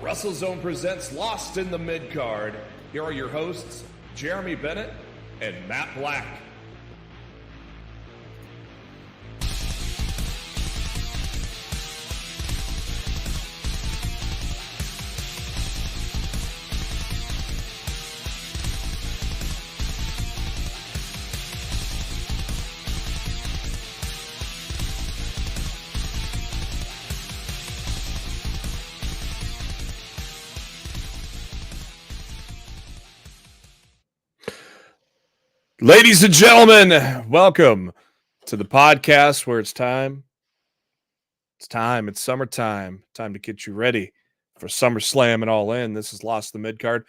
WrestleZone presents Lost in the Midcard. Here are your hosts, Jeremy Bennett and Matt Black. Ladies and gentlemen, welcome to the podcast where it's time. It's summertime. Time to get you ready for SummerSlam and All In. This is Lost in the Midcard.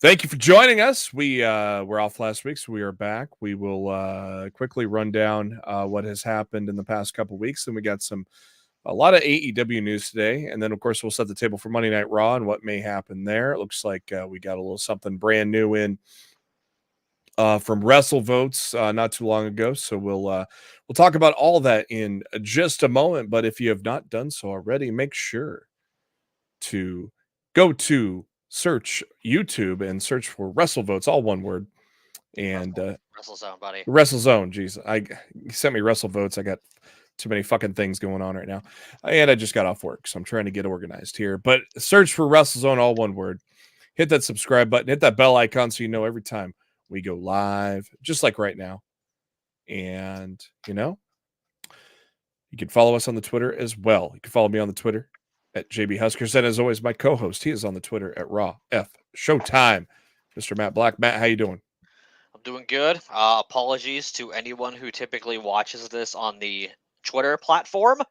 Thank you for joining us. We were off last week, so we are back. We will quickly run down what has happened in the past couple weeks, and we got a lot of AEW news today. And then, of course, we'll set the table for Monday Night Raw and what may happen there. It looks like we got a little something brand new in from WrestleVotes not too long ago. So we'll talk about all that in just a moment. But if you have not done so already, make sure to go to search YouTube and search for WrestleVotes, all one word. And WrestleZone, buddy. WrestleZone, geez. You sent me WrestleVotes. I got too many fucking things going on right now. And I just got off work, so I'm trying to get organized here. But search for WrestleZone, all one word. Hit that subscribe button. Hit that bell icon so you know every time we go live, just like right now. And, you can follow us on the Twitter as well. You can follow me on the Twitter at JB Huskers. And as always, my co-host, he is on the Twitter at Raw F Showtime. Mr. Matt Black. Matt, how you doing? I'm doing good. Apologies to anyone who typically watches this on the Twitter platform.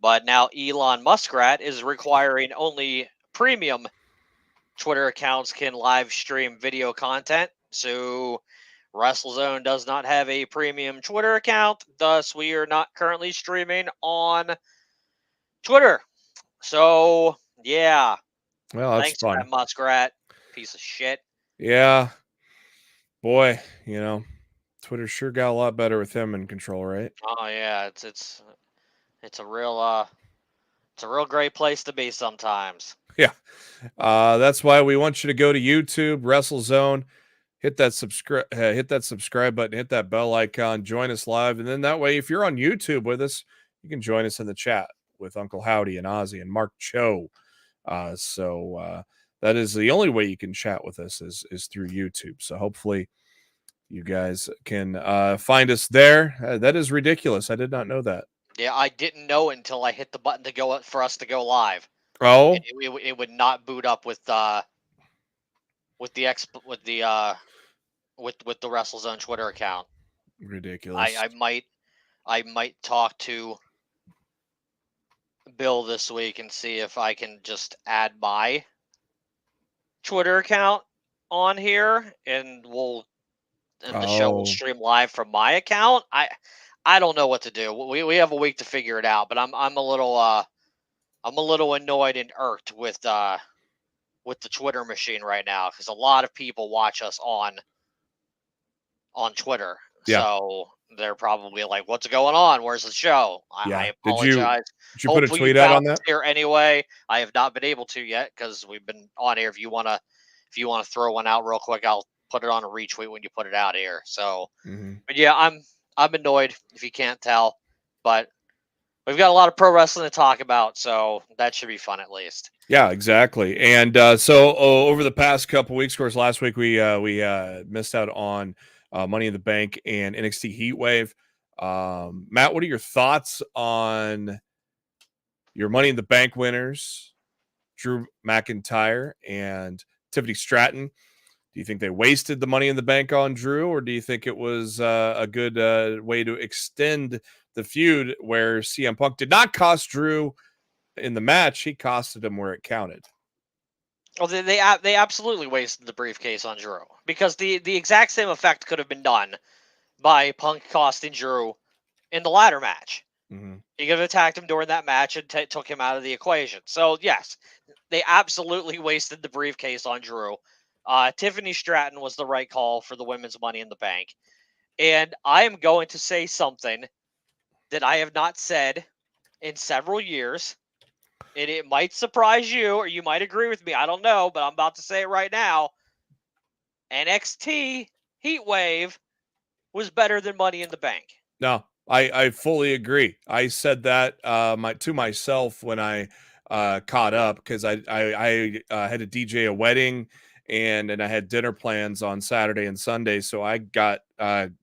But now Elon Muskrat is requiring only premium Twitter accounts can live stream video content. So WrestleZone does not have a premium Twitter account. Thus, we are not currently streaming on Twitter. So, yeah. Well, that's thanks fun. to that Muskrat. Piece of shit. Yeah. Boy, Twitter sure got a lot better with him in control, right? Oh, yeah. It's a real great place to be sometimes. Yeah. That's why we want you to go to YouTube, WrestleZone. Hit that subscribe button, hit that bell icon, join us live. And then that way, if you're on YouTube with us, you can join us in the chat with Uncle Howdy and Ozzy and Mark Cho. So that is the only way you can chat with us is through YouTube. So hopefully you guys can find us there. That is ridiculous. I did not know that. Yeah, I didn't know until I hit the button for us to go live. Oh, it would not boot up with the WrestleZone Twitter account. Ridiculous. I might talk to Bill this week and see if I can just add my Twitter account on here, and the show will stream live from my account. I don't know what to do. We have a week to figure it out, but I'm a little annoyed and irked with the Twitter machine right now because a lot of people watch us on Twitter. Yeah. So they're probably like, "What's going on? Where's the show?" I apologize. Did you put a tweet out on that? Here anyway, I have not been able to yet because we've been on air. If you wanna throw one out real quick, I'll put it on a retweet when you put it out here. So, But yeah, I'm annoyed if you can't tell, but we've got a lot of pro wrestling to talk about, so that should be fun at least. Yeah, exactly. And so over the past couple weeks, of course, last week we missed out on Money in the Bank and NXT Heatwave. Matt, what are your thoughts on your Money in the Bank winners, Drew McIntyre and Tiffany Stratton? Do you think they wasted the Money in the Bank on Drew, or do you think it was a good way to extend the feud where CM Punk did not cost Drew in the match? He costed him where it counted. Well, they absolutely wasted the briefcase on Drew because the exact same effect could have been done by Punk costing Drew in the ladder match. Mm-hmm. He could have attacked him during that match and took him out of the equation. So, yes, they absolutely wasted the briefcase on Drew Tiffany Stratton was the right call for the women's Money in the Bank. And I am going to say something that I have not said in several years. And it might surprise you, or you might agree with me. I don't know, but I'm about to say it right now. NXT Heatwave was better than Money in the Bank. No, I fully agree. I said that to myself when I caught up, because I had to DJ a wedding and I had dinner plans on Saturday and Sunday, so I got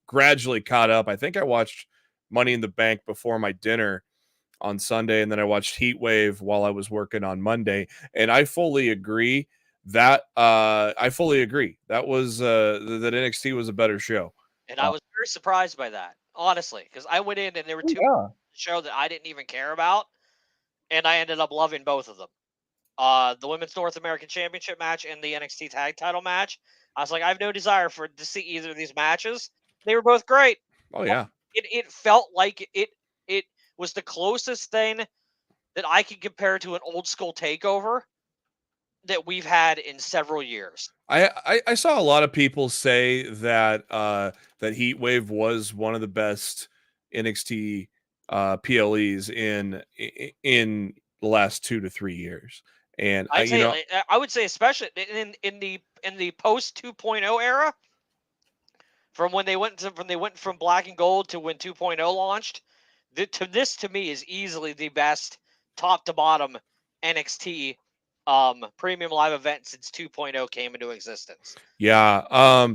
gradually caught up. I think I watched Money in the Bank before my dinner on Sunday, and then I watched Heatwave while I was working on Monday, and I fully agree that that NXT was a better show. And I was very surprised by that, honestly, because I went in and there were two shows that I didn't even care about, and I ended up loving both of them. The Women's North American Championship match and the NXT Tag Title match. I was like, I have no desire to see either of these matches. They were both great. Oh yeah, it felt like it was the closest thing that I could compare to an old school takeover that we've had in several years. I saw a lot of people say that that Heatwave was one of the best NXT PLEs in the last 2 to 3 years, and I would say especially in the post 2.0 era, from when they went from Black and Gold to when 2.0 launched. This to me is easily the best top to bottom NXT premium live event since 2.0 came into existence. Yeah,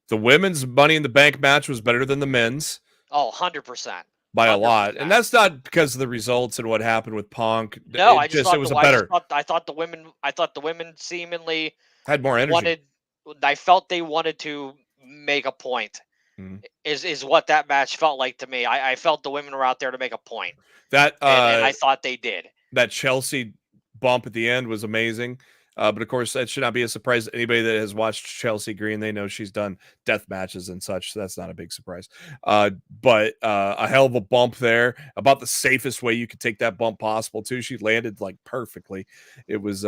the women's Money in the Bank match was better than the men's. Oh, 100%. By a lot, and that's not because of the results and what happened with Punk. No, I thought the women seemingly had more energy. I felt they wanted to make a point. Is what that match felt like to me. I felt the women were out there to make a point. And I thought they did. That Chelsea bump at the end was amazing. But of course, that should not be a surprise to anybody that has watched Chelsea Green. They know she's done death matches and such, so that's not a big surprise. But a hell of a bump there, about the safest way you could take that bump possible too. She landed like perfectly. It was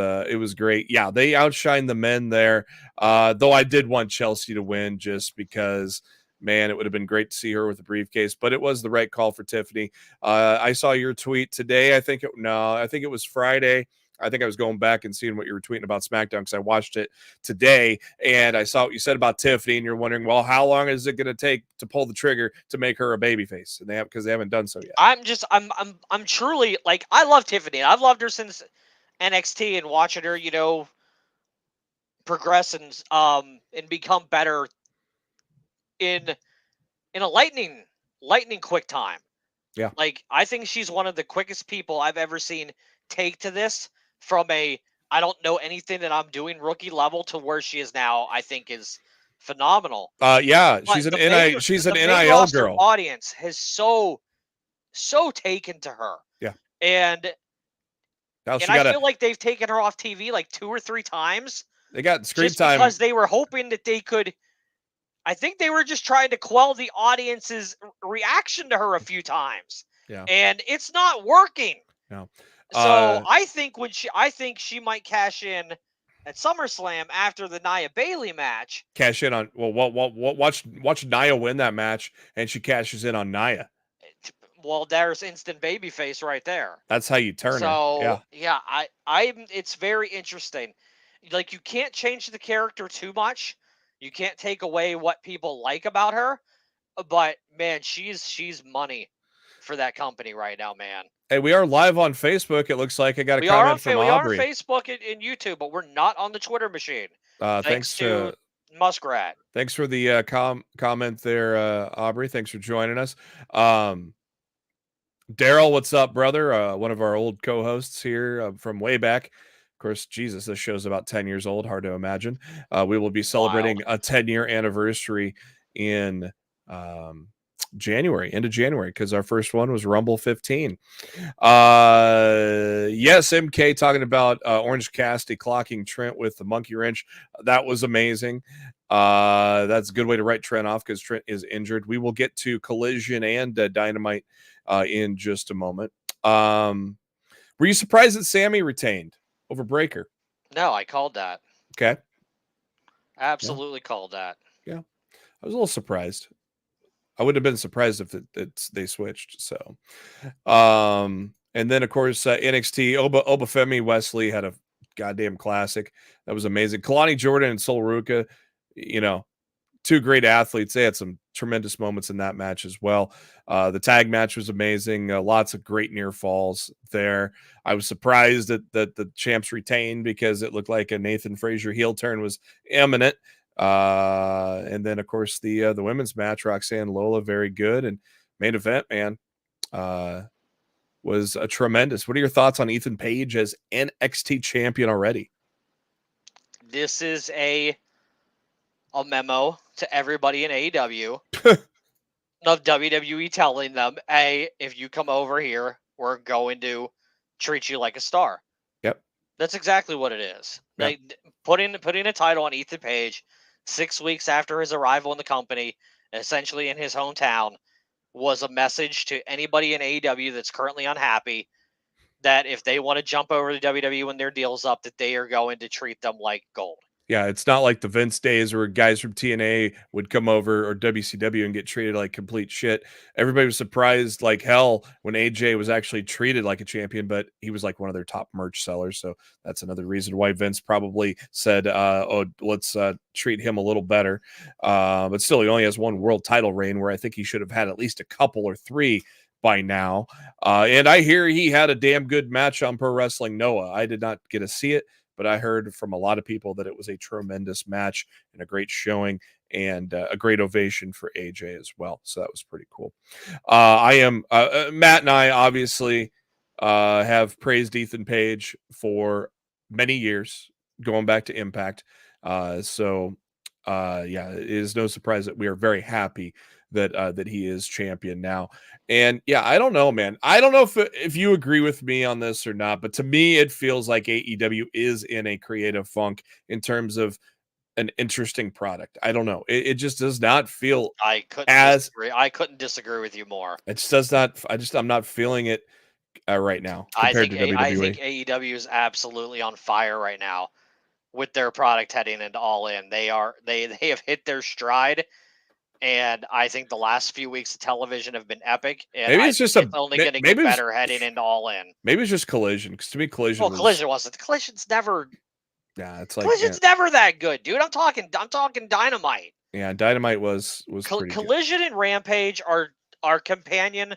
great. Yeah, they outshined the men there. Though I did want Chelsea to win just because, man, it would have been great to see her with a briefcase, but it was the right call for Tiffany. I saw your tweet today. I think it was Friday. I think I was going back and seeing what you were tweeting about SmackDown because I watched it today, and I saw what you said about Tiffany, and you're wondering, well, how long is it going to take to pull the trigger to make her a babyface? And because they haven't done so yet. I'm truly, like, I love Tiffany. I've loved her since NXT, and watching her, progress and become better in a lightning quick time. Yeah. Like, I think she's one of the quickest people I've ever seen take to this from a I don't know anything that I'm doing rookie level to where she is now. I think is phenomenal. Yeah, she's an NIL girl. Audience has so taken to her. Yeah. And I feel like they've taken her off TV like 2 or 3 times. They got screen just time because they were hoping that they could. I think they were just trying to quell the audience's reaction to her a few times. Yeah. And it's not working. No. So I think she might cash in at SummerSlam after the Nia Bailey match. Cash in on watch Nia win that match, and she cashes in on Nia. Well, there's instant babyface right there. That's how you turn her. Yeah. It's very interesting. Like, you can't change the character too much. You can't take away what people like about her, but man, she's money for that company right now, man. Hey, we are live on Facebook. It looks like I got a comment from Aubrey. We are on Facebook and YouTube, but we're not on the Twitter machine. Thanks to Muskrat. Thanks for the comment there, Aubrey. Thanks for joining us. Daryl, what's up, brother? One of our old co-hosts here from way back. Of course, Jesus, this show's about 10 years old. Hard to imagine. We will be celebrating a 10-year anniversary in end of January, because our first one was Rumble 15. Yes, MK talking about Orange Cassidy clocking Trent with the monkey wrench. That was amazing. That's a good way to write Trent off because Trent is injured. We will get to Collision and Dynamite in just a moment. Were you surprised that Sammy retained over Breaker? No, I called that. Okay. Absolutely called that. Yeah. I was a little surprised. I would have been surprised if they switched. So, and then of course NXT Obafemi Wesley had a goddamn classic that was amazing. Kalani Jordan and Sol Ruka, two great athletes. They had some tremendous moments in that match as well. The tag match was amazing. Lots of great near falls there. I was surprised that the champs retained because it looked like a Nathan Frazier heel turn was imminent. And then of course the women's match, Roxanne Lola, very good, and main event, man, was a tremendous. What are your thoughts on Ethan Page as NXT champion already? This is a memo to everybody in AEW of WWE telling them, hey, if you come over here, we're going to treat you like a star. Yep. That's exactly what it is. Yep. Putting a title on Ethan Page 6 weeks after his arrival in the company, essentially in his hometown, was a message to anybody in AEW that's currently unhappy that if they want to jump over to WWE when their deal's up, that they are going to treat them like gold. Yeah, it's not like the Vince days where guys from TNA would come over, or WCW, and get treated like complete shit. Everybody was surprised like hell when AJ was actually treated like a champion, but he was like one of their top merch sellers. So that's another reason why Vince probably said, oh, let's treat him a little better. But still, he only has one world title reign, where I think he should have had at least a couple or three by now. And I hear he had a damn good match on Pro Wrestling Noah. I did not get to see it, but I heard from a lot of people that it was a tremendous match and a great showing, and a great ovation for AJ as well. So that was pretty cool. Matt and I obviously have praised Ethan Page for many years, going back to Impact. So it is no surprise that we are very happy that he is champion now. And yeah, I don't know, man. I don't know if you agree with me on this or not, but to me, it feels like AEW is in a creative funk in terms of an interesting product. I don't know. It just does not feel I couldn't disagree with you more. It just does not. I'm not feeling it right now compared to WWE. I think AEW is absolutely on fire right now with their product heading into All In. They have hit their stride. And I think the last few weeks of television have been epic. And maybe it's only going to get better heading into All In. Maybe it's just Collision, because to me, Collision. Well, Collision wasn't. Collision's never. Yeah, it's like Collision's never that good, dude. I'm talking Dynamite. Yeah, Dynamite was pretty Collision good. And Rampage are companion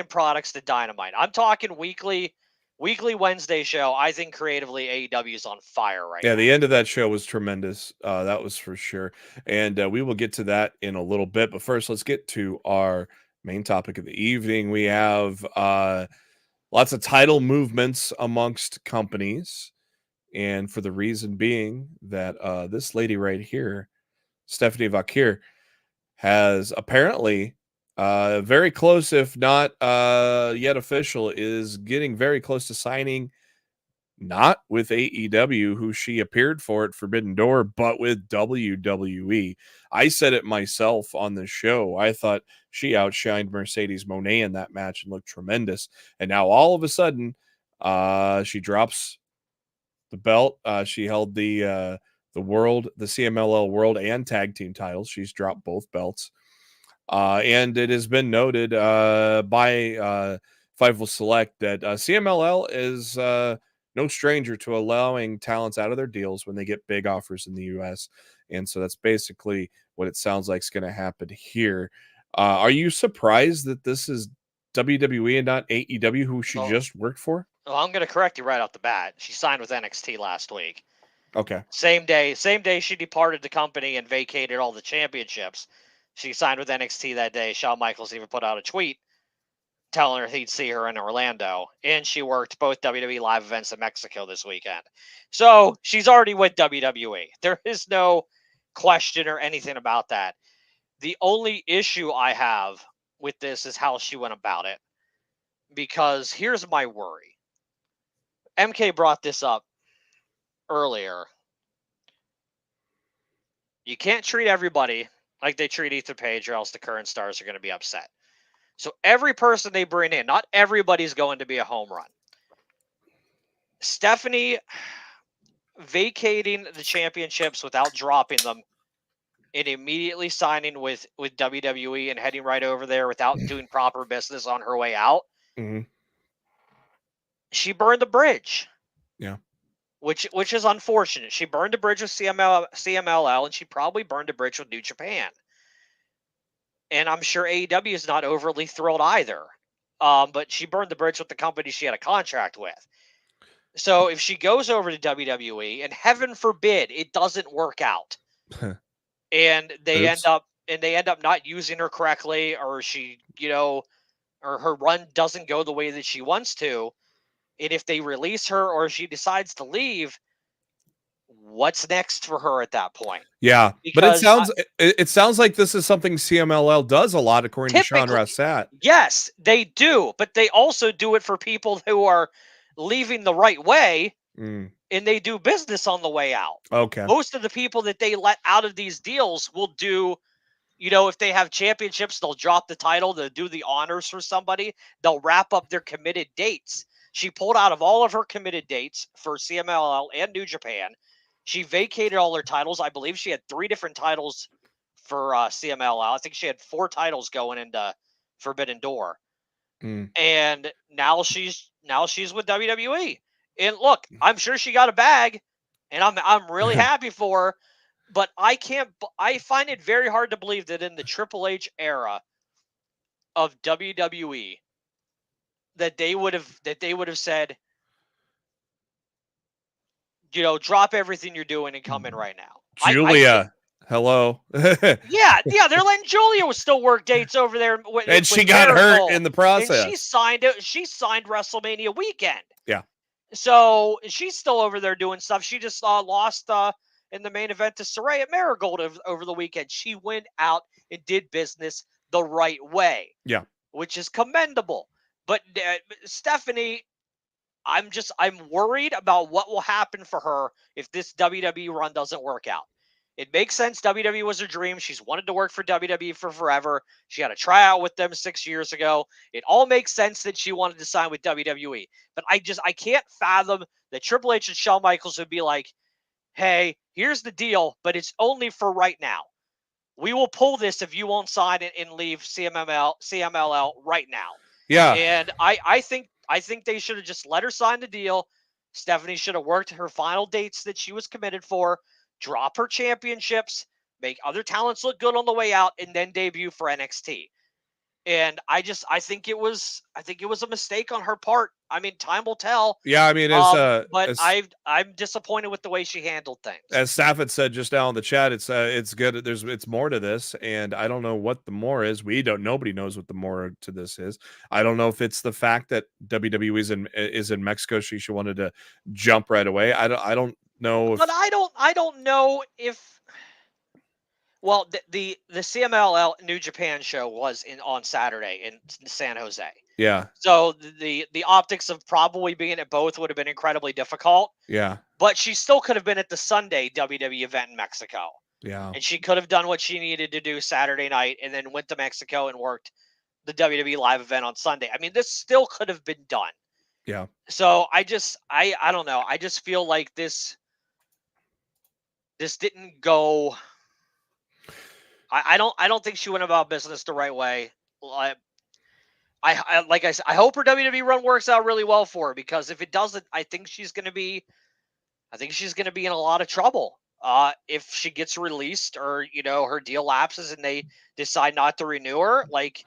products to Dynamite. I'm talking weekly Wednesday show. I think creatively AEW is on fire right now. Yeah, the end of that show was tremendous. That was for sure. And we will get to that in a little bit. But first, let's get to our main topic of the evening. We have lots of title movements amongst companies. And for the reason being that this lady right here, Stephanie Vaquer, has apparently very close, if not yet official, is getting very close to signing, not with AEW, who she appeared for at Forbidden Door, but with WWE. I said it myself on the show. I thought she outshined Mercedes Moné in that match and looked tremendous. And now all of a sudden, she drops the belt. She held the CMLL World and Tag Team titles. She's dropped both belts. And it has been noted by Fightful Select that CMLL is no stranger to allowing talents out of their deals when they get big offers in the U.S. And so that's basically what it sounds like is going to happen here. Are you surprised that this is WWE and not AEW, who she just worked for? Well, I'm going to correct you right off the bat. She signed with NXT last week. Okay. Same day she departed the company and vacated all the championships. She signed with NXT that day. Shawn Michaels even put out a tweet telling her he'd see her in Orlando. And she worked both WWE live events in Mexico this weekend. So she's already with WWE. There is no question or anything about that. The only issue I have with this is how she went about it. Because here's my worry. MK brought this up earlier. You can't treat everybody like they treat Ethan Page, or else the current stars are going to be upset. So every person they bring in, not everybody's going to be a home run. Stephanie vacating the championships without dropping them and immediately signing with WWE and heading right over there without doing proper business on her way out, she burned the bridge. Yeah. Which is unfortunate. She burned a bridge with CMLL, and she probably burned a bridge with New Japan. And I'm sure AEW is not overly thrilled either. But she burned the bridge with the company she had a contract with. So if she goes over to WWE, and heaven forbid it doesn't work out, and they end up not using her correctly, or she, or her run doesn't go the way that she wants to, and if they release her or she decides to leave, what's next for her at that point? Yeah, Because but it sounds like this is something CMLL does a lot, according to Sean Rossat. Yes, they do, but they also do it for people who are leaving the right way, and they do business on the way out. Okay. Most of the people that they let out of these deals will do, if they have championships, they'll drop the title, they'll do the honors for somebody, they'll wrap up their committed dates. She pulled out of all of her committed dates for CMLL and New Japan. She vacated all her titles. I believe she had 3 different titles for CMLL. I think she had 4 titles going into Forbidden Door. And now she's with WWE. And look, I'm sure she got a bag, and I'm really happy for her. But I find it very hard to believe that in the Triple H era of WWE that they would have said, drop everything you're doing and come in right now. Julia, hello. Yeah, they're letting Julia still work dates over there, and she got hurt in the process. And she signed WrestleMania weekend. Yeah. So she's still over there doing stuff. She just lost in the main event to Saraya Marigold over the weekend. She went out and did business the right way. Yeah. Which is commendable. But Stephanie, I'm worried about what will happen for her if this WWE run doesn't work out. It makes sense. WWE was her dream. She's wanted to work for WWE for forever. She had a tryout with them 6 years ago. It all makes sense that she wanted to sign with WWE. But I can't fathom that Triple H and Shawn Michaels would be like, hey, here's the deal, but it's only for right now. We will pull this if you won't sign it and leave CMLL right now. Yeah. And I think they should have just let her sign the deal. Stephanie should have worked her final dates that she was committed for, drop her championships, make other talents look good on the way out, and then debut for NXT. And I think it was a mistake on her part. I mean, time will tell. Yeah, I mean, I'm disappointed with the way she handled things. As Saffet said just now in the chat, it's good. It's more to this, and I don't know what the more is. Nobody knows what the more to this is. I don't know if it's the fact that WWE is in Mexico. She wanted to jump right away. I don't know. But I don't know if. Well, the CMLL New Japan show was on Saturday in San Jose. Yeah. So the optics of probably being at both would have been incredibly difficult. Yeah. But she still could have been at the Sunday WWE event in Mexico. Yeah. And she could have done what she needed to do Saturday night and then went to Mexico and worked the WWE live event on Sunday. I mean, this still could have been done. Yeah. So I don't know. I just feel like this didn't go. I don't think she went about business the right way. Like I said, I hope her WWE run works out really well for her, because if it doesn't, I think she's going to be in a lot of trouble. If she gets released, or her deal lapses and they decide not to renew her, like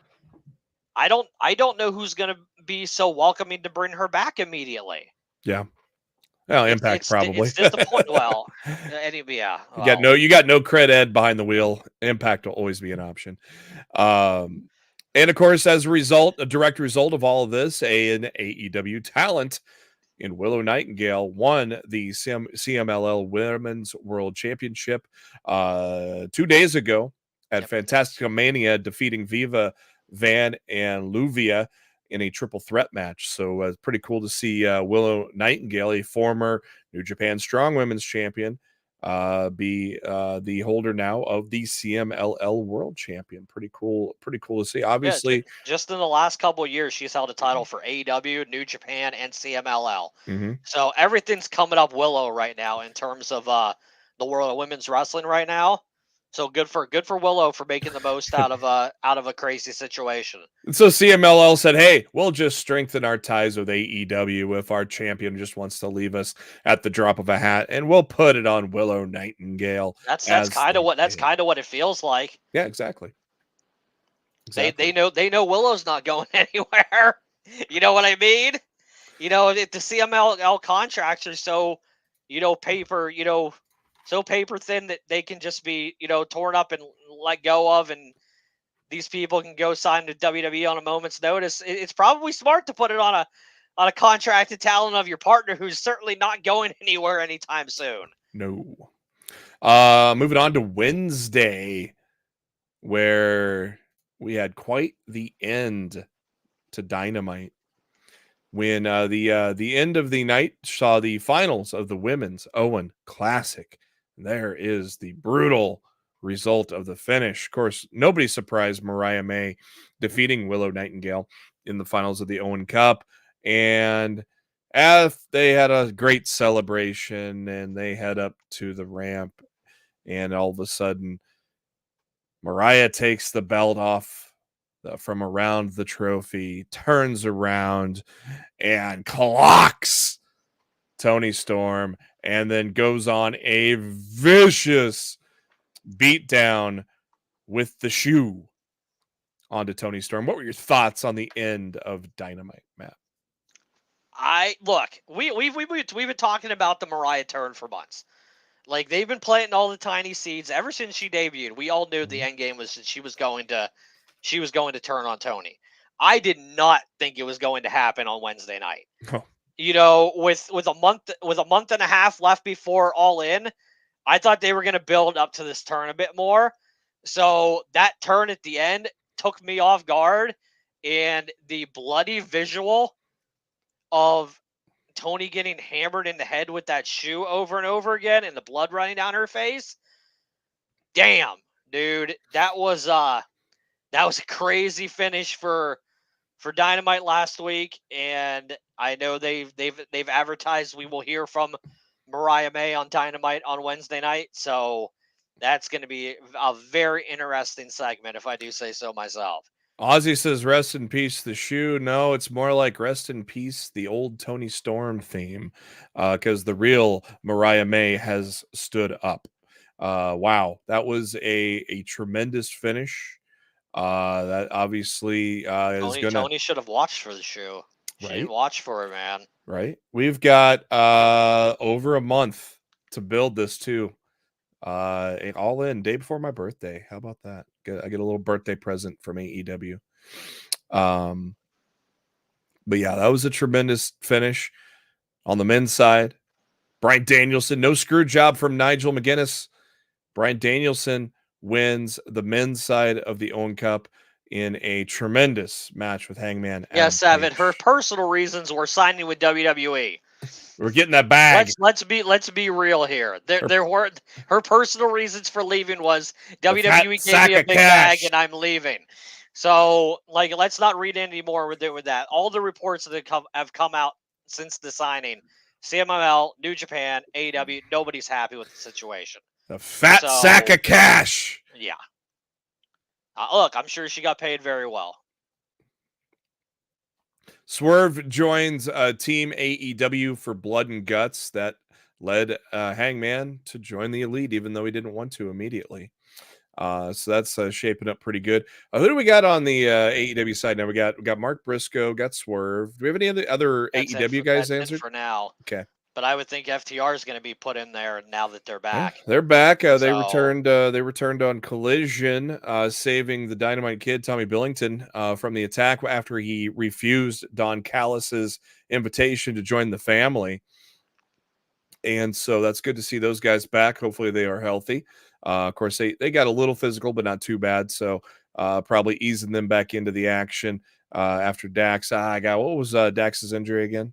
I don't know who's going to be so welcoming to bring her back immediately. Yeah. Well, Impact probably. It's disappointing. Well, yeah. Well. You got no cred Ed behind the wheel. Impact will always be an option. And of course, as a direct result of all of this, an AEW talent in Willow Nightingale won the CMLL Women's World Championship 2 days ago at Fantastica Mania, defeating Viva, Van, and Luvia in a triple threat match. So it's pretty cool to see Willow Nightingale, a former New Japan Strong Women's Champion, be the holder now of the CMLL World Champion. Pretty cool to see. Obviously, yeah, just in the last couple of years, she's held a title for AEW, New Japan, and CMLL. mm-hmm. So everything's coming up Willow right now in terms of the world of women's wrestling right now. So good for Willow for making the most out of a crazy situation. So CMLL said, "Hey, we'll just strengthen our ties with AEW if our champion just wants to leave us at the drop of a hat, and we'll put it on Willow Nightingale." That's kind of what it feels like. Yeah, exactly. They know Willow's not going anywhere. You know what I mean? If the CMLL contracts are so, paper, so paper thin that they can just be, torn up and let go of, and these people can go sign to WWE on a moment's notice. It's probably smart to put it on a contracted talent of your partner who's certainly not going anywhere anytime soon. No. Moving on to Wednesday, where we had quite the end to Dynamite. When the end of the night saw the finals of the Women's Owen Classic. There is the brutal result of the finish. Of course, nobody surprised Mariah May defeating Willow Nightingale in the finals of the Owen Cup. And they had a great celebration, and they head up to the ramp, and all of a sudden, Mariah takes the belt off from around the trophy, turns around, and clocks Toni Storm, and then goes on a vicious beatdown with the shoe onto Toni Storm. What were your thoughts on the end of Dynamite, Matt? We've been talking about the Mariah turn for months. Like, they've been planting all the tiny seeds ever since she debuted. We all knew the end game was that she was going to turn on Toni. I did not think it was going to happen on Wednesday night. Oh. With a month and a half left before All In, I thought they were going to build up to this turn a bit more. So that turn at the end took me off guard, and the bloody visual of Toni getting hammered in the head with that shoe over and over again and the blood running down her face. Damn, dude, that was a crazy finish for Dynamite last week, and I know they've advertised we will hear from Mariah May on Dynamite on Wednesday night, so that's going to be a very interesting segment, if I do say so myself. Ozzy says, "Rest in peace, the shoe." No, it's more like "Rest in peace, the old Toni Storm" theme, because the real Mariah May has stood up. Wow, that was a tremendous finish. That obviously is gonna. Toni should have watched for the shoe. She didn't watch for it, man. Right. We've got over a month to build this too. All In day before my birthday. How about that? I get a little birthday present from AEW. But yeah, that was a tremendous finish on the men's side. Bryan Danielson, no screw job from Nigel McGuinness. Bryan Danielson wins the men's side of the Owen Cup in a tremendous match with Hangman. Yes, Evan. Her personal reasons were signing with WWE. We're getting that bag. Let's be real here. There were her personal reasons for leaving was WWE gave me a big bag and I'm leaving. So, like, let's not read any more with that. All the reports that have come out since the signing, CMLL, New Japan, AEW, nobody's happy with the situation. The fat sack of cash. Yeah. Look, I'm sure she got paid very well. Swerve joins Team AEW for Blood and Guts. That led Hangman to join the Elite, even though he didn't want to immediately. So that's shaping up pretty good. Who do we got on the AEW side now? We got Mark Briscoe, got Swerve. Do we have any other AEW guys answered? For now. Okay. But I would think FTR is going to be put in there now that they're back. Yeah, they're back. They returned. They returned on Collision, saving the Dynamite Kid Tommy Billington from the attack after he refused Don Callis's invitation to join the family. And so that's good to see those guys back. Hopefully they are healthy. Of course, they got a little physical, but not too bad. So probably easing them back into the action after Dax. What was Dax's injury again?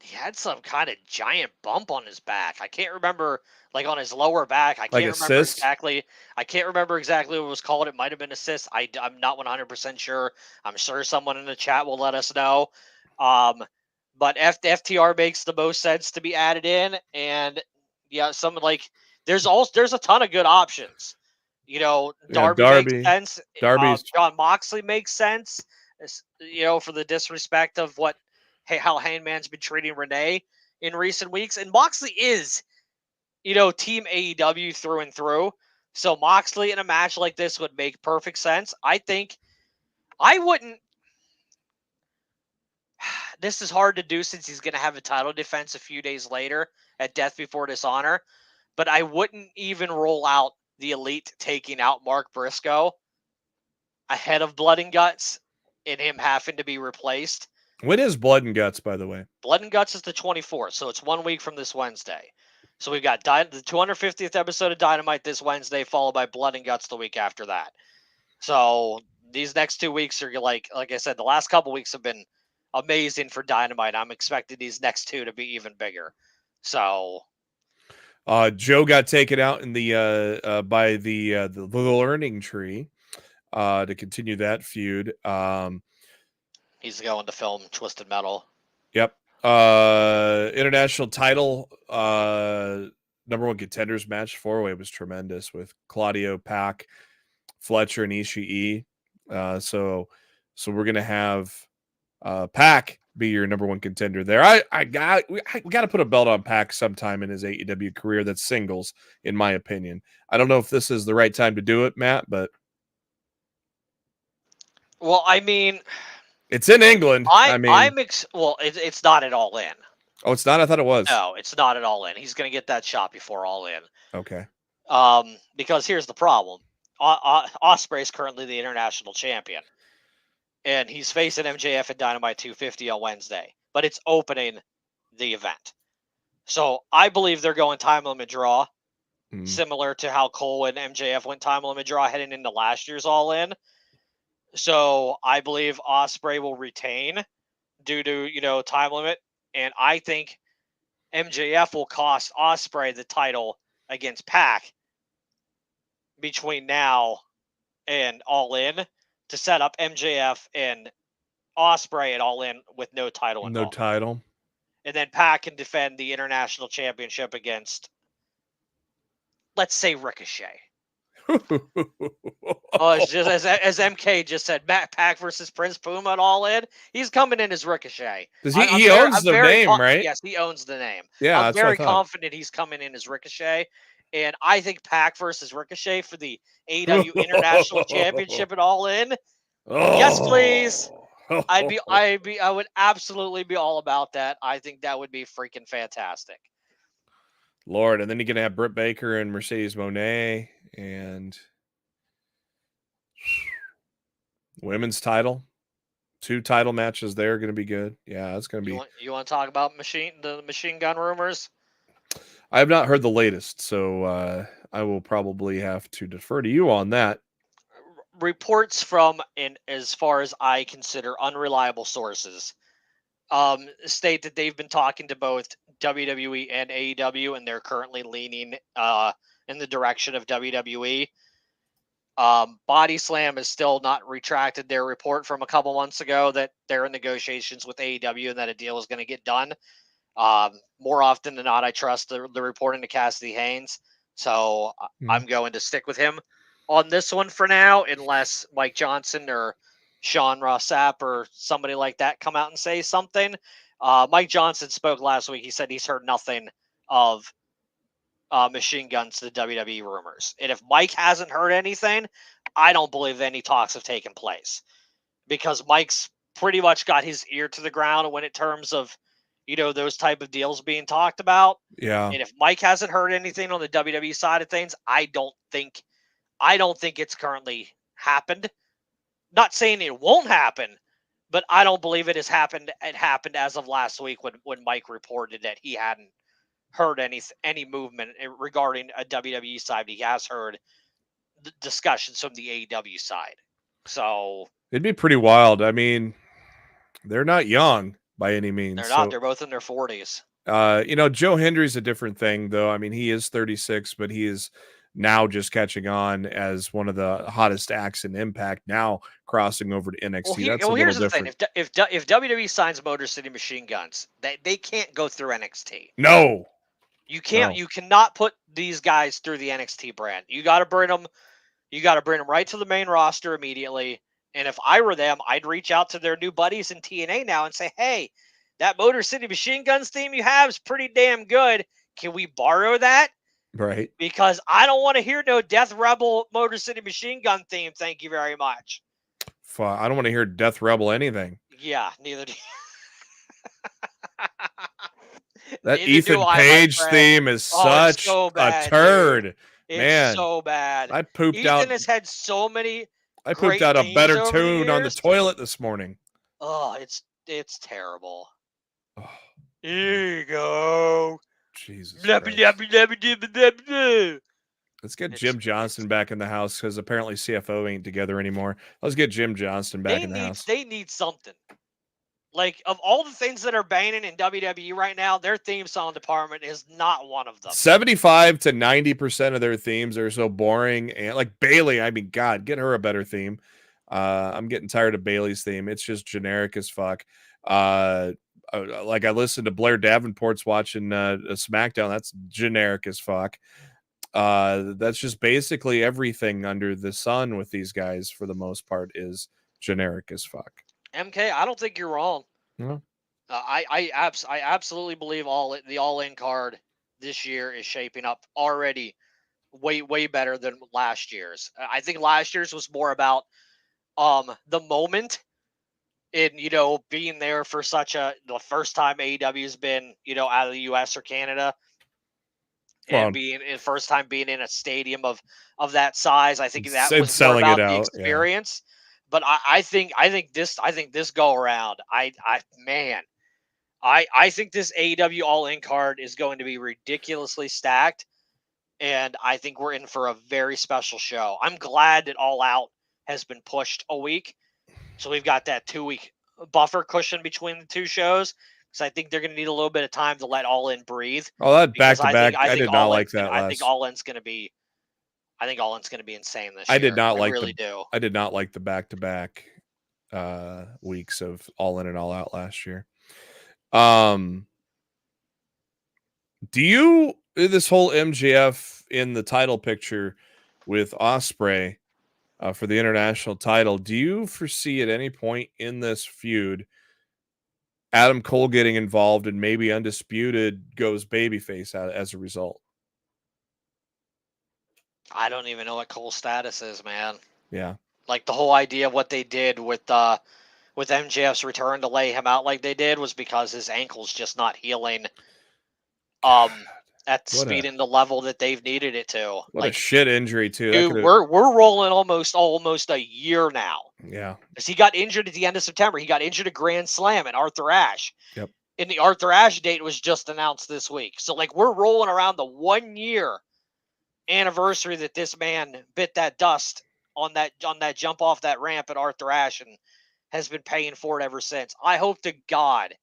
he had some kind of giant bump on his back. I can't remember, like on his lower back. I Like can't a remember cyst? exactly. I can't remember exactly what it was called. It might have been a cyst. I'm not 100% sure. I'm sure someone in the chat will let us know. But FTR makes the most sense to be added in, and yeah, some like there's a ton of good options. You know, Yeah, Darby makes Darby. sense. Darby's John Moxley makes sense. You know, for the disrespect of what how Hangman's been treating Renee in recent weeks. And Moxley is, you know, Team AEW through and through. So Moxley in a match like this would make perfect sense. I think I wouldn't. This is hard to do since he's going to have a title defense a few days later at Death Before Dishonor. But I wouldn't even roll out the Elite taking out Mark Briscoe ahead of Blood and Guts and him having to be replaced. when is Blood and Guts, by the way? Blood and Guts is the 24th, so it's 1 week from this Wednesday. So we've got the 250th episode of Dynamite this Wednesday, followed by Blood and Guts the week after that. So these next 2 weeks are like I said, the last couple weeks have been amazing for Dynamite. I'm expecting these next two to be even bigger. So Joe got taken out in the by the learning tree to continue that feud. he's going to film Twisted Metal. Yep. International title number one contenders match 4-way was tremendous with Claudio, Pac, Fletcher, and Ishii. So we're gonna have Pac be your number one contender there. We got to put a belt on Pac sometime in his AEW career that's singles, in my opinion. I don't know if this is the right time to do it, Matt, but Well, I mean, it's in England. it's not at All In. Oh, it's not? I thought it was. No, it's not at All In. He's going to get that shot before All In. Okay. Because here's the problem. Ospreay is currently the international champion. And he's facing MJF at Dynamite 250 on Wednesday. But it's opening the event. So I believe they're going time limit draw. Similar to how Cole and MJF went time limit draw heading into last year's All In. So I believe Ospreay will retain due to, you know, time limit. And I think MJF will cost Ospreay the title against Pac between now and All In to set up MJF and Ospreay at All In with no title involved. No title. And then Pac can defend the international championship against, let's say, Ricochet. It's just as MK just said, Pac versus Prince Puma at All In. He's coming in as Ricochet. Does he owns the name, right? Yes, he owns the name. Yeah, I'm very confident he's coming in as Ricochet. And I think Pac versus Ricochet for the AEW International Championship at All In. Yes, please. I would absolutely be all about that. I think that would be freaking fantastic. Lord, and then you're gonna have Britt Baker and Mercedes Moné and women's title. 2 title matches there are gonna be good. Yeah, it's gonna be. You want to talk about the machine gun rumors? I have not heard the latest, so I will probably have to defer to you on that. Reports from, and as far as I consider, unreliable sources state that they've been talking to both WWE and AEW, and they're currently leaning in the direction of WWE. Body Slam has still not retracted their report from a couple months ago that they're in negotiations with AEW and that a deal is going to get done. More often than not, I trust the reporting to Cassidy Haynes, so I'm going to stick with him on this one for now, unless Mike Johnson or Sean Ross Sapp or somebody like that come out and say something. Mike Johnson spoke last week. He said he's heard nothing of machine guns to the WWE rumors. And if Mike hasn't heard anything, I don't believe any talks have taken place, because Mike's pretty much got his ear to the ground when in terms of, you know, those type of deals being talked about. Yeah. And if Mike hasn't heard anything on the WWE side of things, I don't think it's currently happened. Not saying it won't happen, but I don't believe it has happened. It happened as of last week when Mike reported that he hadn't heard any movement regarding a WWE side. He has heard the discussions from the AEW side. So it'd be pretty wild. I mean, they're not young. by any means. They're not. They're both in their 40s. Joe Hendry's a different thing, though. I mean, he is 36, but he is now just catching on as one of the hottest acts in Impact, now crossing over to NXT. Here's the thing. If WWE signs Motor City Machine Guns, they can't go through NXT. No. You can't. No. You cannot put these guys through the NXT brand. You got to bring them. You got to bring them right to the main roster immediately. And if I were them, I'd reach out to their new buddies in TNA now and say, hey, that Motor City Machine Guns theme you have is pretty damn good. Can we borrow that? Right. Because I don't want to hear no Death Rebel Motor City Machine Gun theme. Thank you very much. I don't want to hear Death Rebel anything. Yeah, neither do That Ethan Page theme is such so bad, a turd. Dude. It's man, so bad. I pooped Ethan out. Ethan has had so many. I pooped out a better tune on the toilet this morning. Oh, it's terrible. Oh. Here you go. Jesus. Blah, blah, blah, blah, blah. Let's get Jim Johnston back in the house because apparently CFO ain't together anymore. Let's get Jim Johnston back in the house. They need something. Like, of all the things that are banning in WWE right now, their theme song department is not one of them. 75 to 90% of their themes are so boring. And like Bailey, I mean, God, get her a better theme. I'm getting tired of Bailey's theme. It's just generic as fuck. Like I listened to Blair Davenport's watching a SmackDown. That's generic as fuck. That's just basically everything under the sun with these guys for the most part is generic as fuck. MK, I don't think you're wrong. No. I absolutely believe the All In card this year is shaping up already way better than last year's. I think last year's was more about the moment in, being there for the first time AEW has been, out of the US or Canada. And first time being in a stadium of that size. I think that was more about the experience. Yeah. But I think this go around, I think this AEW All In card is going to be ridiculously stacked, and I think we're in for a very special show. I'm glad that All Out has been pushed a week, so we've got that 2-week buffer cushion between the two shows. Because I think they're going to need a little bit of time to let All In breathe. Oh, that back to back, I did not like that. I think All In's going to be. I think All In's going to be insane this year. I did not like I did not like the back-to-back weeks of All In and All Out last year. Do you this whole MJF in the title picture with Ospreay for the international title? Do you foresee at any point in this feud Adam Cole getting involved and maybe Undisputed goes babyface as a result? I don't even know what Cole's status is, man. Yeah. Like the whole idea of what they did with MJF's return to lay him out like they did was because his ankle's just not healing at the speed and the level that they've needed it to. What a shit injury too. Dude, we're rolling almost a year now. Yeah. Because he got injured at the end of September. He got injured at Grand Slam at Arthur Ashe. Yep. And the Arthur Ashe date was just announced this week. So like we're rolling around the 1 year anniversary that this man bit that dust on that jump off that ramp at Arthur Ashe and has been paying for it ever since. I hope to God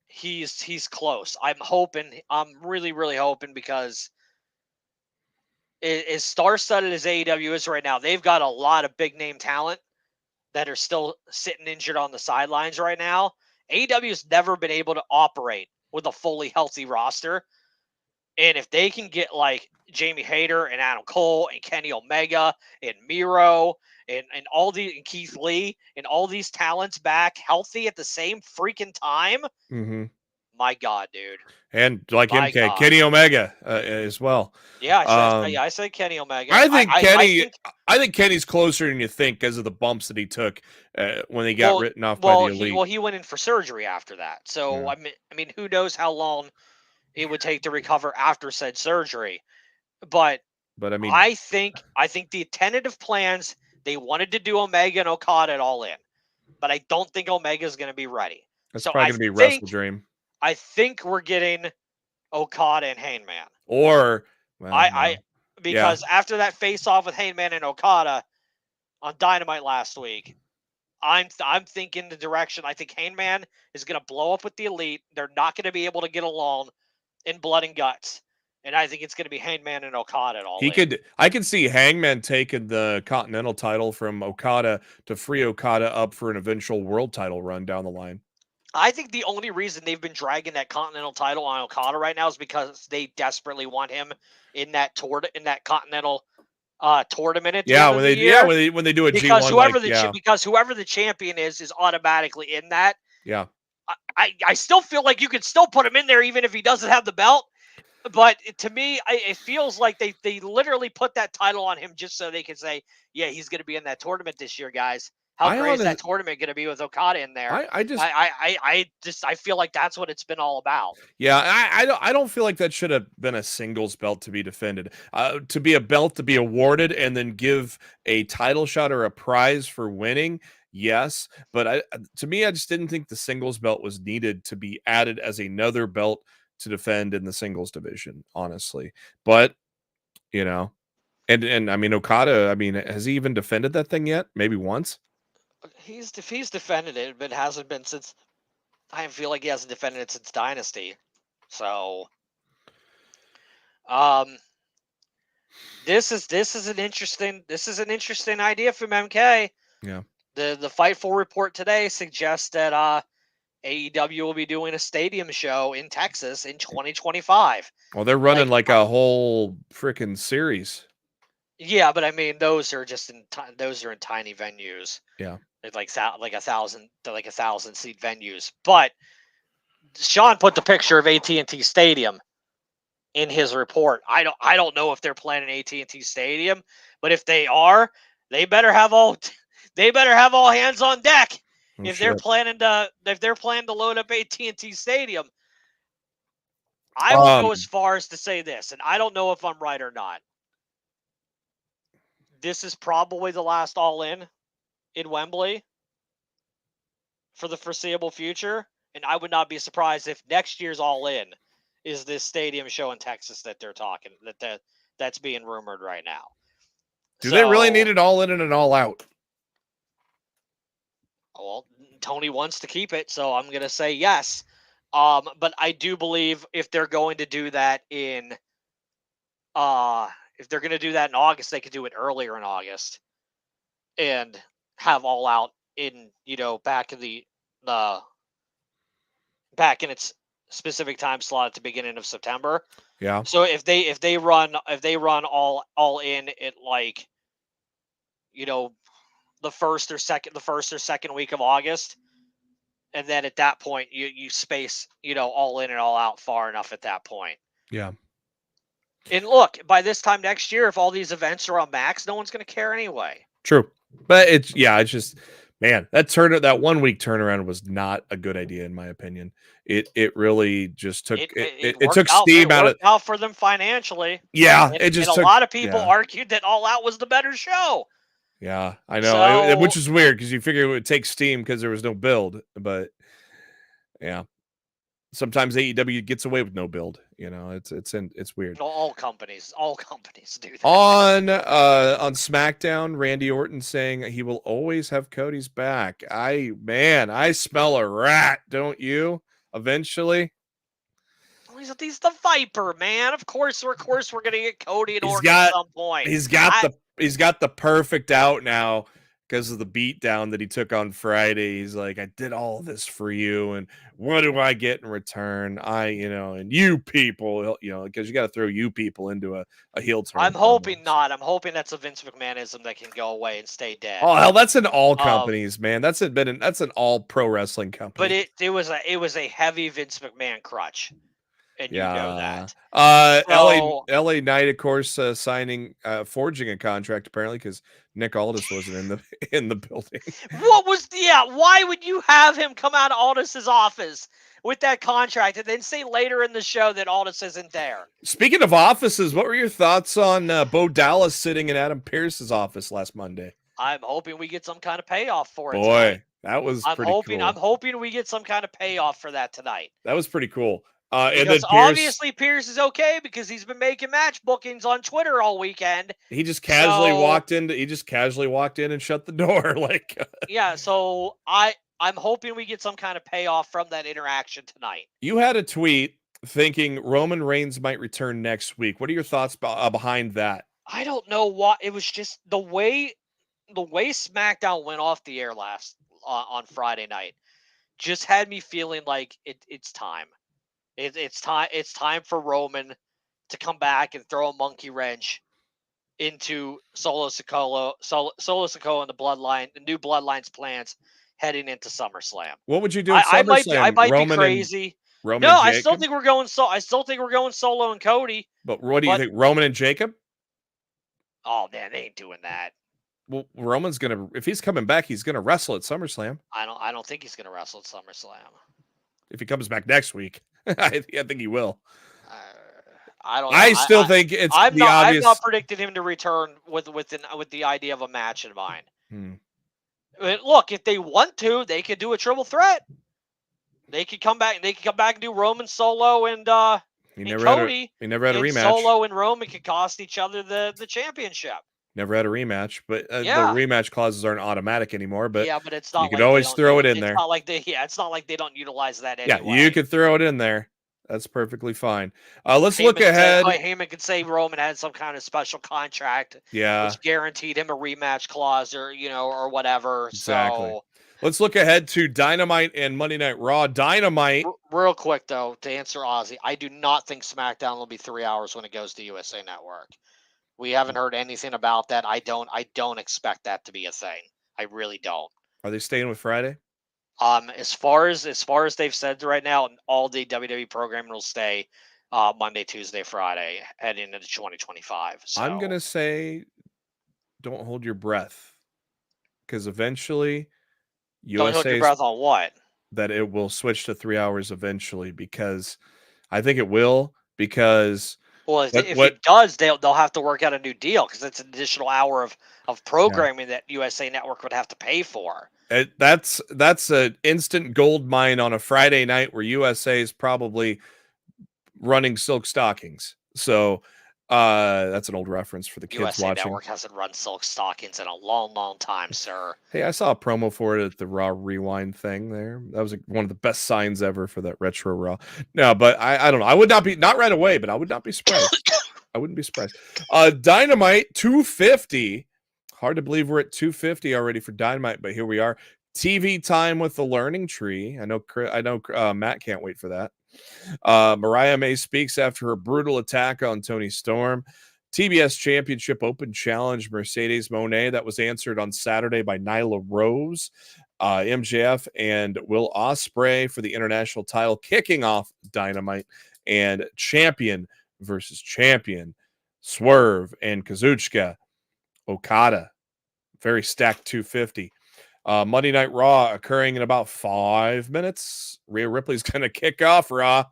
he's close. I'm really, really hoping because as star-studded as AEW is right now, they've got a lot of big name talent that are still sitting injured on the sidelines right now. AEW has never been able to operate with a fully healthy roster. And if they can get like Jamie Hayter and Adam Cole and Kenny Omega and Miro and all these and Keith Lee and all these talents back healthy at the same freaking time, my God, dude. And like MK, Kenny Omega as well. Yeah, I said Kenny Omega. I think Kenny's closer than you think because of the bumps that he took when he got written off by the Elite. He went in for surgery after that. So yeah. I mean, who knows how long it would take to recover after said surgery. But I mean, I think the tentative plans, they wanted to do Omega and Okada at All In, but I don't think Omega is going to be ready. That's probably going to be Wrestle Dream. I think we're getting Okada and Hangman. Or because after that face off with Hangman and Okada on Dynamite last week, I'm thinking the direction. I think Hangman is going to blow up with the Elite. They're not going to be able to get along in Blood and Guts, and I think it's going to be Hangman and Okada at All In. I could see Hangman taking the Continental title from Okada to free Okada up for an eventual world title run down the line. I think the only reason they've been dragging that Continental title on Okada right now is because they desperately want him in that Continental tournament at the end of the year. When they do a because G1, whoever the champion is automatically in that. Yeah. I still feel like you could still put him in there even if he doesn't have the belt. But to me, it feels like they literally put that title on him just so they can say, yeah, he's going to be in that tournament this year, guys. How great is that tournament going to be with Okada in there? I feel like that's what it's been all about. Yeah, I don't feel like that should have been a singles belt to be defended. To be a belt to be awarded and then give a title shot or a prize for winning, yes. But to me, I just didn't think the singles belt was needed to be added as another belt to defend in the singles division, honestly. But and I mean Okada, I mean, has he even defended that thing yet? Maybe once. He's defended it, but it hasn't been since. I feel like he hasn't defended it since Dynasty. So, this is an interesting idea from MK. Yeah. The Fightful report today suggests that AEW will be doing a stadium show in Texas in 2025. Well, they're running like a whole freaking series. Yeah, but I mean, those are in tiny venues. Yeah, like 1,000 seat venues. But Sean put the picture of AT&T Stadium in his report. I don't know if they're planning AT&T Stadium, but if they are, they better have all hands on deck. If they're planning to load up AT&T Stadium. I will go as far as to say this, and I don't know if I'm right or not. This is probably the last All In Wembley for the foreseeable future, and I would not be surprised if next year's All In is this stadium show in Texas that they're talking that's being rumored right now. Do they really need it All In and an All Out? Well, Tony wants to keep it, so I'm gonna say yes. But I do believe if they're going to do that in August, they could do it earlier in August and have All Out in back in its specific time slot at the beginning of September. Yeah. So if they run all in at like the first or second week of August, and then at that point you space All In and All Out far enough at that point. Yeah. And look, by this time next year, if all these events are on Max, no one's going to care anyway. True. But it's just, man, that 1 week turnaround was not a good idea in my opinion. It really just took it took steam out of it. Out for them financially. Yeah, and a lot of people argued that All Out was the better show. Yeah, I know, which is weird because you figure it would take steam because there was no build, but yeah. Sometimes AEW gets away with no build. It's weird. All companies do that. On SmackDown, Randy Orton saying he will always have Cody's back. I smell a rat, don't you? Eventually, he's the Viper, man. Of course we're gonna get Cody and Orton at some point. He's got the perfect out now. Because of the beatdown that he took on Friday. He's like, I did all this for you, and what do I get in return? And you people, because you got to throw you people into a heel turn. I'm hoping not. I'm hoping that's a Vince McMahonism that can go away and stay dead. Oh hell, that's in all companies, man. That's an all pro wrestling company. But it was a heavy Vince McMahon crutch. And you know that. LA Knight, of course, forging a contract apparently because Nick Aldis wasn't in the building. Why would you have him come out of Aldis's office with that contract and then say later in the show that Aldis isn't there? Speaking of offices, what were your thoughts on Bo Dallas sitting in Adam Pearce's office last Monday? I'm hoping we get some kind of payoff for it. Boy, that was pretty cool. I'm hoping we get some kind of payoff for that tonight. That was pretty cool. And then Because Pierce, obviously Pierce is okay because he's been making match bookings on Twitter all weekend. he just casually walked in and shut the door. Like, yeah. So I'm hoping we get some kind of payoff from that interaction tonight. you had a tweet thinking Roman Reigns might return next week. What are your thoughts behind that? I don't know what it was. Just the way SmackDown went off the air last on Friday night just had me feeling like it's time. It's time. It's time for Roman to come back and throw a monkey wrench into Solo Sikoa and the Bloodline, the new Bloodline's plans heading into SummerSlam. What would you do at I SummerSlam? might be crazy. Roman No, and I still Jacob? think we're going. I still think we're going Solo and Cody. But what do you think? Roman and Jacob? Oh man, they ain't doing that. Well, Roman's gonna, if he's coming back, he's gonna wrestle at SummerSlam. I don't think he's gonna wrestle at SummerSlam. If he comes back next week, I think he will. I don't know. I still think it's obvious. I've not predicted him to return with the idea of a match in mind. Look, if they want to, they could do a triple threat. They could come back. They could come back and do Roman, Solo, and Cody. He never had a rematch. Solo and Roman could cost each other the championship. Never had a rematch, but the Yeah. rematch clauses aren't automatic anymore. But yeah, but it's not. You could always throw it in there. It's not like it's not like they don't utilize that anyway. Yeah, you could throw it in there. That's perfectly fine. Let's look ahead. Heyman could say Roman had some kind of special contract, which guaranteed him a rematch clause, or whatever. Exactly. So let's look ahead to Dynamite and Monday Night Raw. Dynamite. Real quick though, to answer Ozzy, I do not think SmackDown will be 3 hours when it goes to USA Network. We haven't heard anything about that. I don't expect that to be a thing. I really don't. Are they staying with Friday? As far as they've said right now, all the WWE programming will stay Monday, Tuesday, Friday, heading into 2025. So I'm gonna say, don't hold your breath, because eventually, don't hold your breath on what? That it will switch to 3 hours eventually, because I think it will. Because if it does, they'll have to work out a new deal, because it's an additional hour of programming that USA Network would have to pay for. That's an instant gold mine on a Friday night where USA is probably running silk stockings. So that's an old reference for the kids USA watching. Network hasn't run silk stockings in a long, long time, sir. Hey, I saw a promo for it at the Raw Rewind thing there. That was one of the best signs ever for that retro Raw. No, but I don't know. I would not right away, but I would not be surprised. I wouldn't be surprised. Dynamite 250. Hard to believe we're at 250 already for Dynamite, but here we are. TV time with the Learning Tree. I know Matt can't wait for that. Mariah May speaks after her brutal attack on Toni Storm. TBS Championship Open Challenge, Mercedes Moné. That was answered on Saturday by Nyla Rose. MJF and Will Ospreay for the international title, kicking off Dynamite. And champion versus champion, Swerve and Kazuchika Okada. Very stacked 250. Monday Night Raw occurring in about 5 minutes. Rhea Ripley's going to kick off Raw.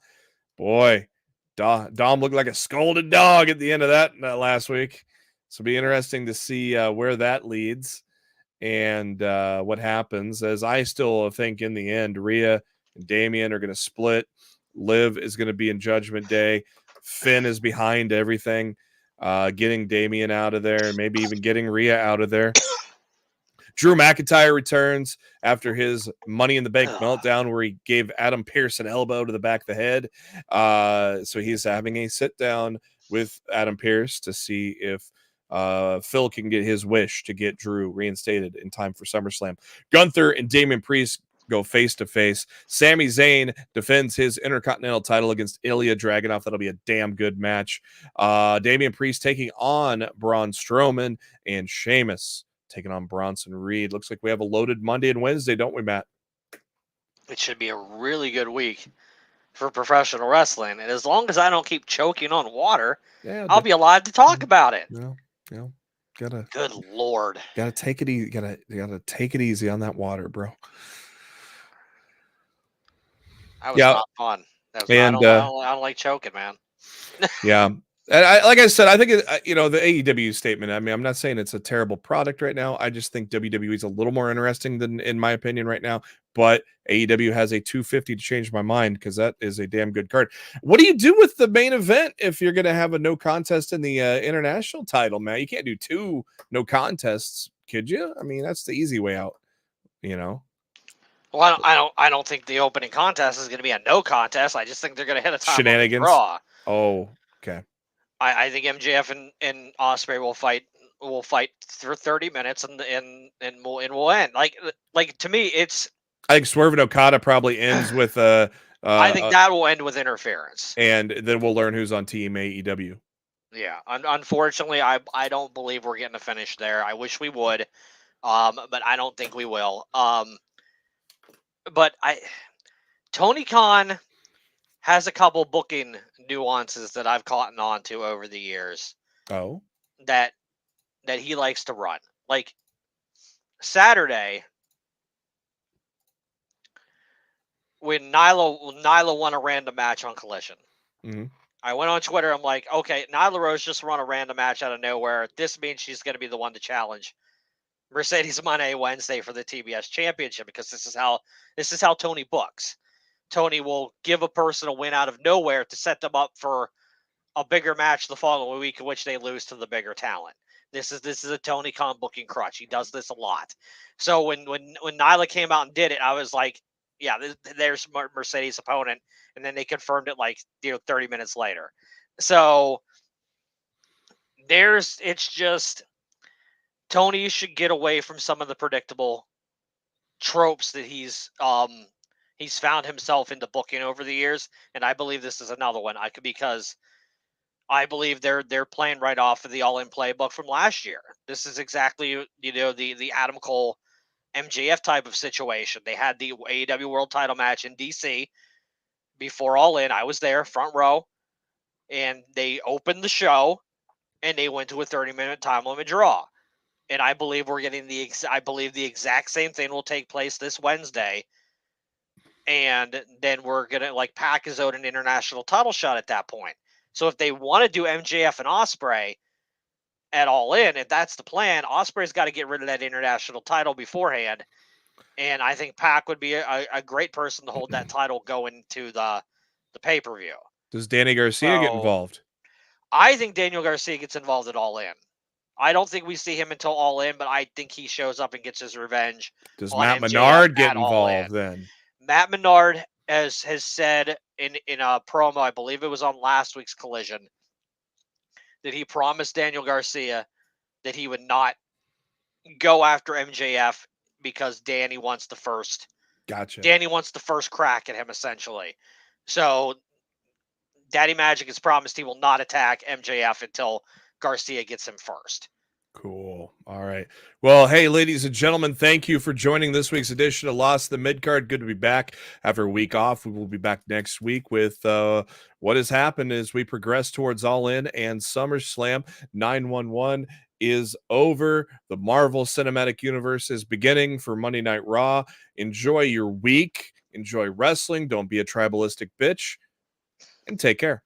Boy, Dom looked like a scolded dog at the end of that last week. So it'll be interesting to see where that leads and what happens. As I still think in the end, Rhea and Damian are going to split. Liv is going to be in Judgment Day. Finn is behind everything. Getting Damian out of there, maybe even getting Rhea out of there. Drew McIntyre returns after his Money in the Bank meltdown where he gave Adam Pearce an elbow to the back of the head. So he's having a sit down with Adam Pearce to see if Phil can get his wish to get Drew reinstated in time for SummerSlam. Gunther and Damian Priest go face-to-face. Sami Zayn defends his Intercontinental title against Ilya Dragunov. That'll be a damn good match. Damian Priest taking on Braun Strowman, and Sheamus taking on Bronson Reed. Looks like we have a loaded Monday and Wednesday, don't we, Matt? It should be a really good week for professional wrestling. And as long as I don't keep choking on water, I'll be alive to talk about it. Good Lord. Gotta take it easy. Gotta take it easy on that water, bro. That was not fun. I don't like choking, man. Yeah. And like I said, I think, the AEW statement, I mean, I'm not saying it's a terrible product right now. I just think WWE is a little more interesting than, in my opinion, right now. but AEW has a 250 to change my mind because that is a damn good card. What do you do with the main event if you're going to have a no contest in the international title, man? You can't do 2 no contests, could you? I mean, that's the easy way out, you know. Well, I don't think the opening contest is going to be a no contest. I just think they're going to hit a time Shenanigans. draw. Oh, okay. I think MJF and Ospreay will fight for 30 minutes and we'll end. Like to me, it's. I think Swerve and Okada probably ends with I think that will end with interference, and then we'll learn who's on Team AEW. Yeah, unfortunately, I don't believe we're getting a finish there. I wish we would, but I don't think we will. But Tony Khan has a couple booking nuances that I've caught on to over the years. Oh, that he likes to run. Like Saturday, when Nyla won a random match on Collision. Mm-hmm. I went on Twitter. I'm like, okay, Nyla Rose just run a random match out of nowhere. This means she's going to be the one to challenge Mercedes Moné Wednesday for the TBS Championship, because this is how Tony books. Tony will give a person a win out of nowhere to set them up for a bigger match the following week, in which they lose to the bigger talent. This is a Tony Khan booking crutch. He does this a lot. So when Nyla came out and did it, I was like, yeah, there's Mercedes' opponent. And then they confirmed it 30 minutes later. So it's just Tony should get away from some of the predictable tropes that he's found himself into booking over the years. And I believe this is another one. Because I believe they're playing right off of the All In playbook from last year. This is exactly the Adam Cole MJF type of situation. They had the AEW World Title match in DC before All In. I was there, front row, and they opened the show, and they went to a 30-minute time limit draw. And I believe we're getting the exact same thing will take place this Wednesday. And then we're gonna Pac is owed an international title shot at that point. So if they want to do MJF and Ospreay at All In, if that's the plan, Ospreay's got to get rid of that international title beforehand. And I think Pac would be a great person to hold that title going to the pay-per-view. Does Danny Garcia get involved? I think Daniel Garcia gets involved at All In. I don't think we see him until All In, but I think he shows up and gets his revenge. Does Matt Menard get involved then? Matt Menard has said in a promo, I believe it was on last week's Collision, that he promised Daniel Garcia that he would not go after MJF because Danny wants the first. Gotcha. Danny wants the first crack at him, essentially. So Daddy Magic has promised he will not attack MJF until Garcia gets him first. Cool. All right. Well, hey, ladies and gentlemen, thank you for joining this week's edition of Lost the Midcard. Good to be back after a week off. We will be back next week with what has happened as we progress towards All In and SummerSlam. 911 is over. The Marvel Cinematic Universe is beginning for Monday Night Raw. Enjoy your week. Enjoy wrestling. Don't be a tribalistic bitch. And take care.